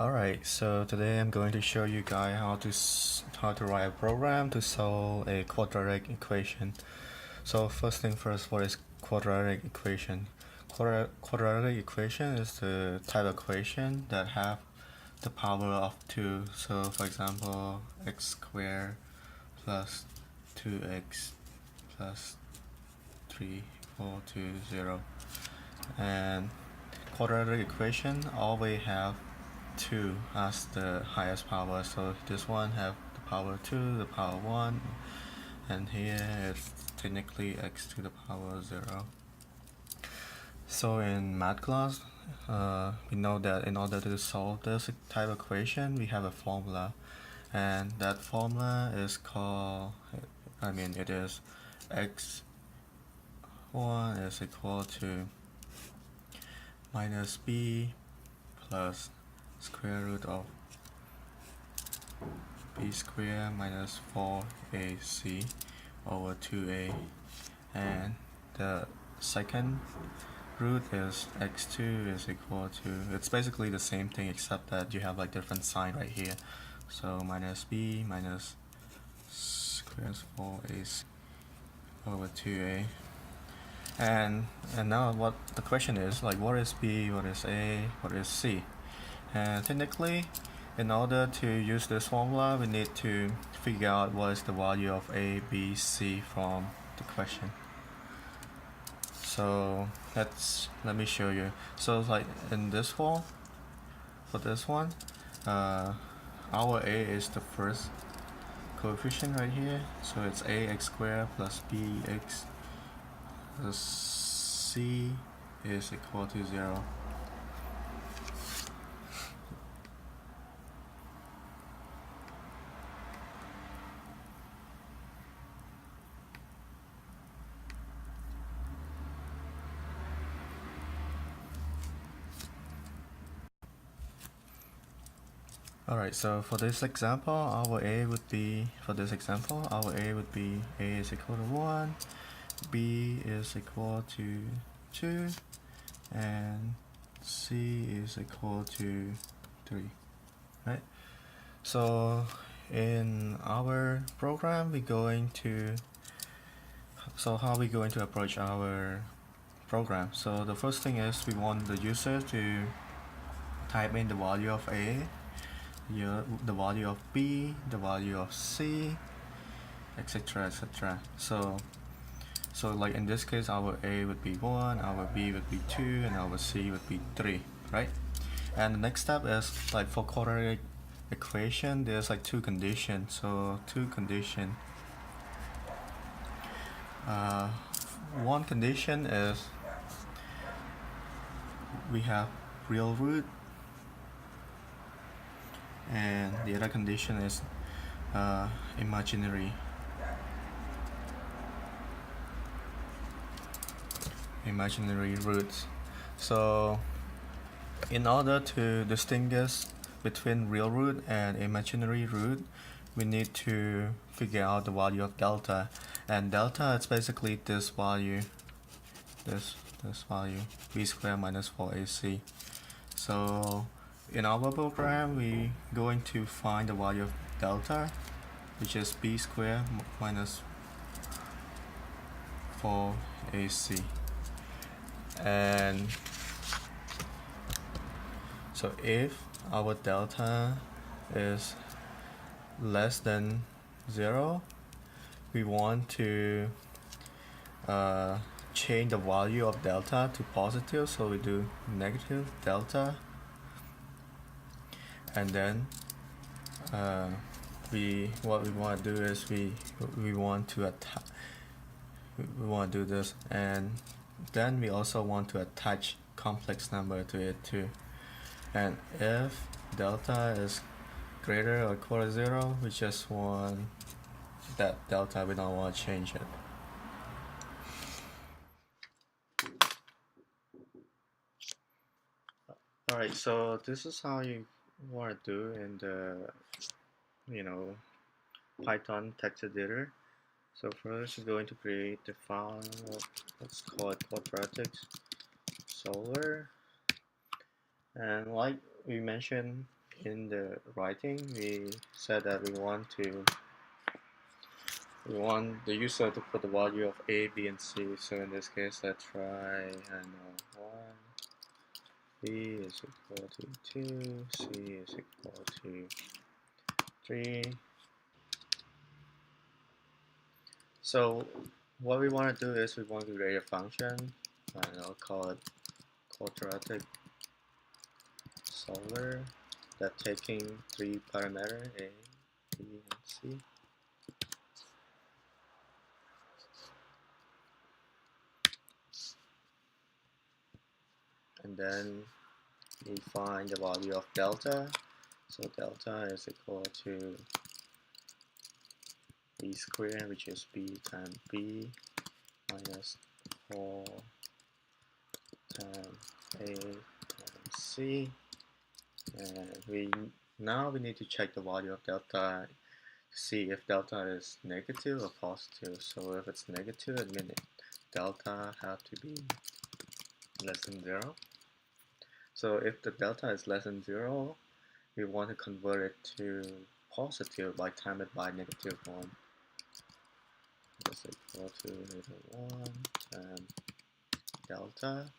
Alright, so today I'm going to show you guys how to write a program to solve a quadratic equation. So first thing first, what is quadratic equation? Quadratic equation is the type of equation that have the power of 2. So for example, x squared plus 2x plus 3 equal to 0. And quadratic equation always have 2 as the highest power, so this one have the power 2, the power 1, and here it's technically x to the power 0. So in math class, we know that in order to solve this type of equation, we have a formula, and that formula is called, it is x1 is equal to minus b plus square root of b squared minus 4ac over 2a, and the second root is x2 is equal to, it's basically the same thing except that you have like different sign right here, so minus b minus square 4ac over 2a. And now what the question is, like, what is b, what is a, what is c? And technically, in order to use this formula, we need to figure out what is the value of a, b, c from the question. So let me show you. So like in this form, for this one, our a is the first coefficient right here, so it's ax squared plus bx plus c is equal to 0. Alright, so for this example, our a would be, a is equal to 1, b is equal to 2, and c is equal to 3, right? So in our program, how are we going to approach our program? So the first thing is we want the user to type in the value of a, the value of b, the value of c, etc, etc. So like in this case, our a would be 1, our b would be 2, and our c would be 3, right? And the next step is, like, for quadratic equation, there's like two conditions. So one condition is we have real root, and the other condition is imaginary roots. So in order to distinguish between real root and imaginary root, we need to figure out the value of delta, and delta is basically this value, this value, b squared minus 4ac. So in our program, we going to find the value of delta, which is b squared minus 4ac. And so if our delta is less than 0, we want to change the value of delta to positive, so we do negative delta, and then what we want to do is we want to do this, and then we also want to attach complex number to it too. And if delta is greater or equal to 0, we just want that delta, we don't want to change it. Alright, so this is how you want to do in the Python text editor. So first, we're going to create the file. Let's call it Quadratic Solver. And like we mentioned in the writing we said that we want the user to put the value of A, B, and C. So in this case, let's try and 1, B is equal to 2, C is equal to 3. So what we want to do is we want to create a function, and I'll call it quadratic solver that taking 3 parameters A, B, and C. And then we find the value of delta. So delta is equal to b squared, which is b times b minus 4 times a times c. And now we need to check the value of delta to see if delta is negative or positive. So if it's negative, it means delta have to be less than 0. So if the delta is less than 0, we want to convert it to positive by time it by -1. That's equal to -1 and delta.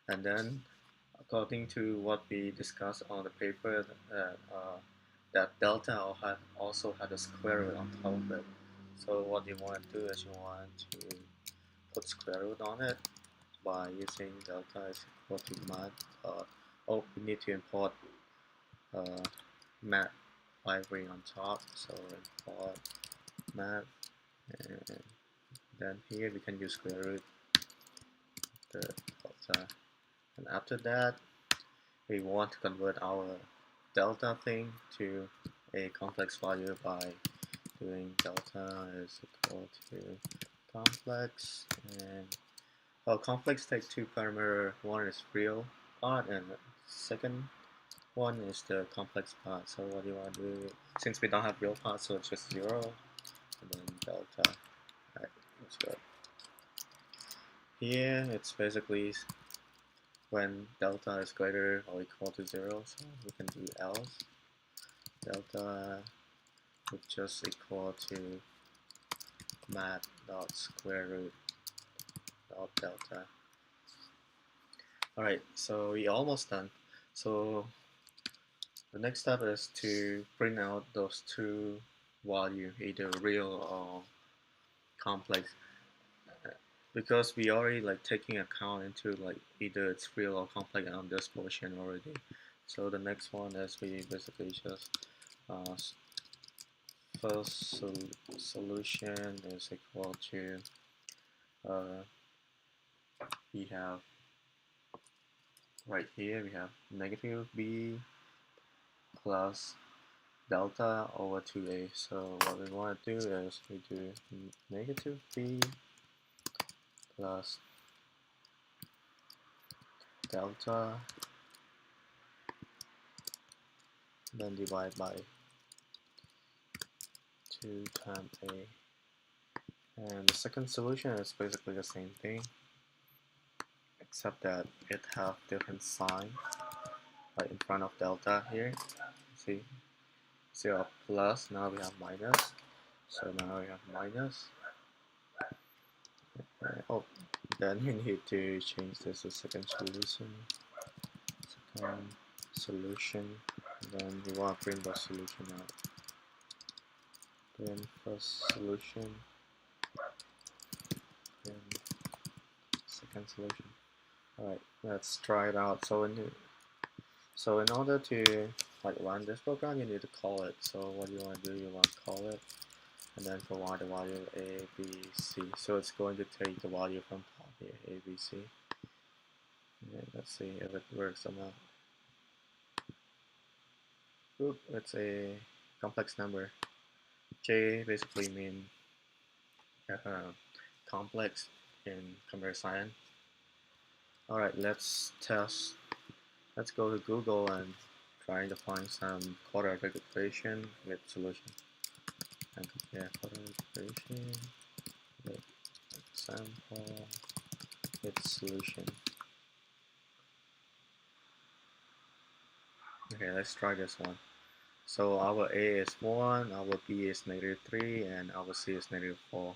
And then according to what we discussed on the paper, that delta also had a square root on top of it. So what you want to do is you want to put square root on it by using delta is equal to mat. We need to import mat library on top. So import mat, and then here we can use square root the delta. And after that, we want to convert our delta thing to a complex value by doing delta is equal to complex, and complex takes 2 parameters. One is real part and the second one is the complex part. So what you want to do, since we don't have real part, so it's just 0 and then delta. Alright, that's good. Here it's basically when delta is greater or equal to 0, so we can do else. Delta would just equal to mat dot square root dot delta. Alright, so we almost done. So the next step is to print out those two values, either real or complex, because we already taking account into either it's real or complex on this portion already. So the next one is we basically just first solution is equal to we have right here we have negative b plus delta over 2a. So what we want to do is we do negative b plus delta, then divide by 2 times a. And the second solution is basically the same thing, except that it have different sign in front of delta here. See, 0 plus, now we have minus. So now we have minus. Then we need to change this to second solution. Second solution. Then we want to print the solution out. Print first solution. Print second solution. Alright, let's try it out. So in order to run this program, you need to call it. So what you want to do, you want to call it, and then provide the value A, B, C. So it's going to take the value from top here, A, B, C. And let's see if it works or not. Oop, it's a complex number. J basically means complex in computer science. Alright, let's test. Let's go to Google and trying to find some quadratic equation with solution. And compare quadratic equation with example with solution. Okay, let's try this one. So our A is 1, our B is -3, and our C is -4.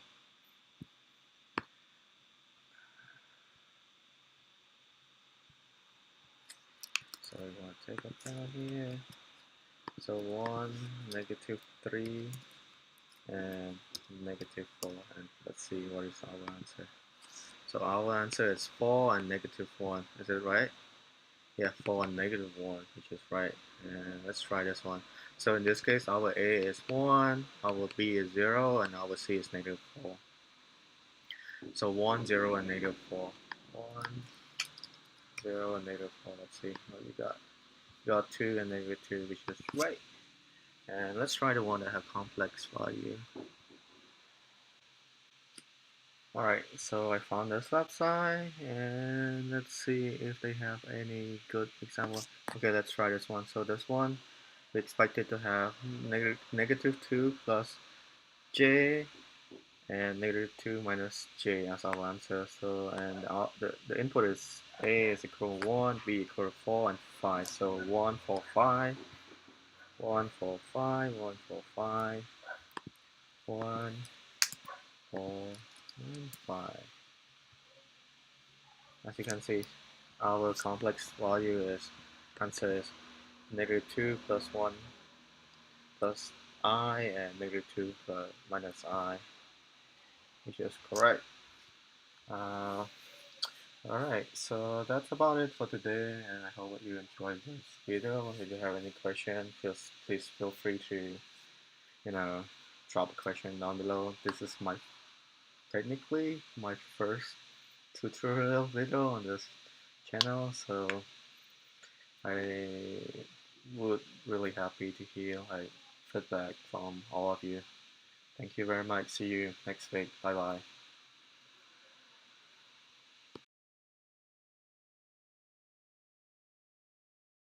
So we want to take it down here. So 1, -3, and -4. And let's see what is our answer. So our answer is 4 and -1. Is it right? Yeah, 4 and -1, which is right. And let's try this one. So in this case, our A is 1, our B is 0, and our C is -4. So 1, 0, and -4. 1, 0, and -4. Let's see what we got. We got 2 and -2, which is right. And let's try the one that have complex value. Alright, so I found this website, and let's see if they have any good example. Okay, let's try this one. So this one, we expected to have -2 plus j and -2 minus j as our answer. So, and the input is a is equal to 1, b equal to 4, and 5. So 1, 4, 5, 1, 4, 5, 1, 4, 5, 1, 4, and 5. As you can see, our complex value is answer is -2 plus 1 plus I, and -2 plus minus I, which is correct. Uh, Alright, so that's about it for today, and I hope you enjoyed this video. If you have any question, please feel free to, drop a question down below. This is technically my first tutorial video on this channel, so I would really happy to hear feedback from all of you. Thank you very much. See you next week. Bye bye.